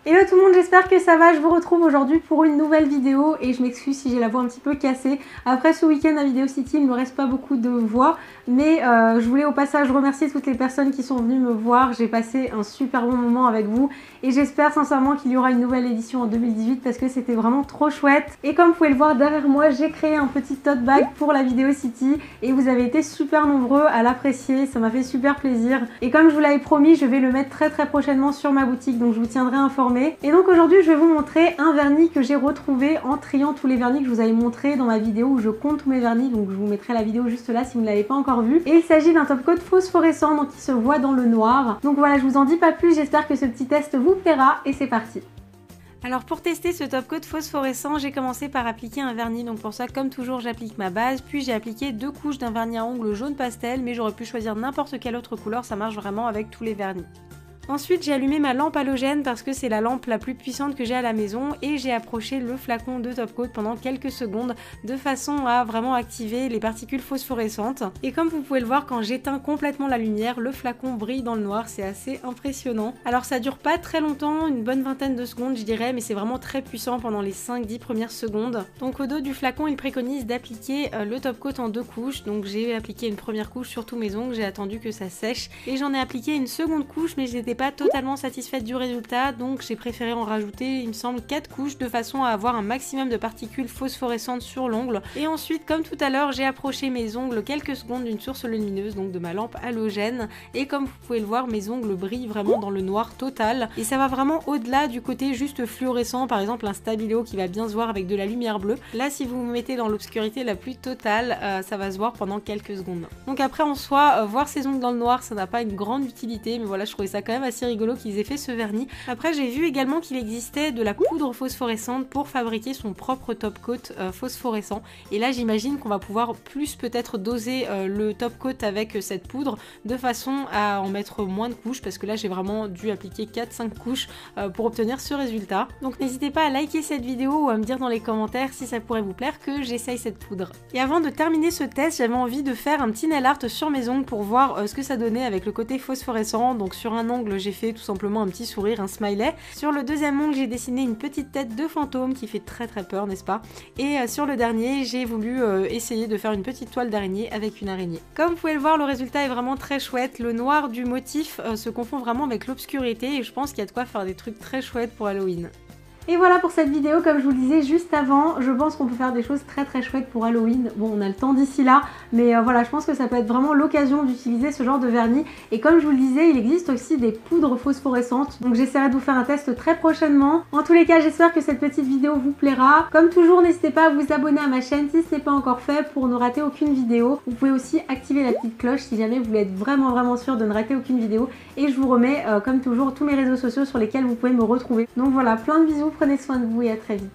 Hello tout le monde, j'espère que ça va. Je vous retrouve aujourd'hui pour une nouvelle vidéo et je m'excuse si j'ai la voix un petit peu cassée. Après ce week-end à Vidéo City, il ne me reste pas beaucoup de voix, mais je voulais au passage remercier toutes les personnes qui sont venues me voir. J'ai passé un super bon moment avec vous et j'espère sincèrement qu'il y aura une nouvelle édition en 2018 parce que c'était vraiment trop chouette. Et comme vous pouvez le voir derrière moi, j'ai créé un petit tote bag pour la Vidéo City et vous avez été super nombreux à l'apprécier, ça m'a fait super plaisir. Et comme je vous l'avais promis, je vais le mettre très prochainement sur ma boutique, donc je vous tiendrai informé. Et donc aujourd'hui je vais vous montrer un vernis que j'ai retrouvé en triant tous les vernis que je vous avais montré dans ma vidéo où je compte tous mes vernis, donc je vous mettrai la vidéo juste là si vous ne l'avez pas encore vue. Et il s'agit d'un top coat phosphorescent donc qui se voit dans le noir. Donc voilà, je vous en dis pas plus, j'espère que ce petit test vous plaira et c'est parti. Alors pour tester ce top coat phosphorescent, j'ai commencé par appliquer un vernis, donc pour ça comme toujours j'applique ma base, puis j'ai appliqué 2 couches d'un vernis à ongles jaune pastel, mais j'aurais pu choisir n'importe quelle autre couleur, ça marche vraiment avec tous les vernis. Ensuite j'ai allumé ma lampe halogène parce que c'est la lampe la plus puissante que j'ai à la maison et j'ai approché le flacon de top coat pendant quelques secondes de façon à vraiment activer les particules phosphorescentes. Et comme vous pouvez le voir, quand j'éteins complètement la lumière, le flacon brille dans le noir, c'est assez impressionnant. Alors ça dure pas très longtemps, une bonne vingtaine de secondes je dirais, mais c'est vraiment très puissant pendant les 5-10 premières secondes. Donc au dos du flacon il préconise d'appliquer le top coat en 2 couches, donc j'ai appliqué une première couche sur tous mes ongles, j'ai attendu que ça sèche et j'en ai appliqué une seconde couche, mais j'étais pas totalement satisfaite du résultat, donc j'ai préféré en rajouter il me semble 4 couches de façon à avoir un maximum de particules phosphorescentes sur l'ongle. Et ensuite comme tout à l'heure j'ai approché mes ongles quelques secondes d'une source lumineuse, donc de ma lampe halogène, et comme vous pouvez le voir mes ongles brillent vraiment dans le noir total et ça va vraiment au-delà du côté juste fluorescent, par exemple un stabilo qui va bien se voir avec de la lumière bleue. Là si vous vous mettez dans l'obscurité la plus totale, ça va se voir pendant quelques secondes. Donc après en soi, voir ses ongles dans le noir ça n'a pas une grande utilité, mais voilà, je trouvais ça quand même assez rigolo qu'ils aient fait ce vernis. Après j'ai vu également qu'il existait de la poudre phosphorescente pour fabriquer son propre top coat phosphorescent, et là j'imagine qu'on va pouvoir plus peut-être doser le top coat avec cette poudre de façon à en mettre moins de couches, parce que là j'ai vraiment dû appliquer 4-5 couches pour obtenir ce résultat. Donc n'hésitez pas à liker cette vidéo ou à me dire dans les commentaires si ça pourrait vous plaire que j'essaye cette poudre. Et avant de terminer ce test, j'avais envie de faire un petit nail art sur mes ongles pour voir ce que ça donnait avec le côté phosphorescent. Donc sur un ongle j'ai fait tout simplement un petit sourire, un smiley. Sur le deuxième ongle j'ai dessiné une petite tête de fantôme qui fait très peur, n'est-ce pas? Et sur le dernier j'ai voulu essayer de faire une petite toile d'araignée avec une araignée. Comme vous pouvez le voir, le résultat est vraiment très chouette. Le noir du motif se confond vraiment avec l'obscurité et je pense qu'il y a de quoi faire des trucs très chouettes pour Halloween. Et voilà pour cette vidéo, comme je vous le disais juste avant, je pense qu'on peut faire des choses très chouettes pour Halloween. Bon, on a le temps d'ici là, mais voilà, je pense que ça peut être vraiment l'occasion d'utiliser ce genre de vernis. Et comme je vous le disais, il existe aussi des poudres phosphorescentes, donc j'essaierai de vous faire un test très prochainement. En tous les cas, j'espère que cette petite vidéo vous plaira. Comme toujours, n'hésitez pas à vous abonner à ma chaîne si ce n'est pas encore fait pour ne rater aucune vidéo. Vous pouvez aussi activer la petite cloche si jamais vous voulez être vraiment sûr de ne rater aucune vidéo. Et je vous remets, comme toujours, tous mes réseaux sociaux sur lesquels vous pouvez me retrouver. Donc voilà, plein de bisous. Prenez soin de vous et à très vite.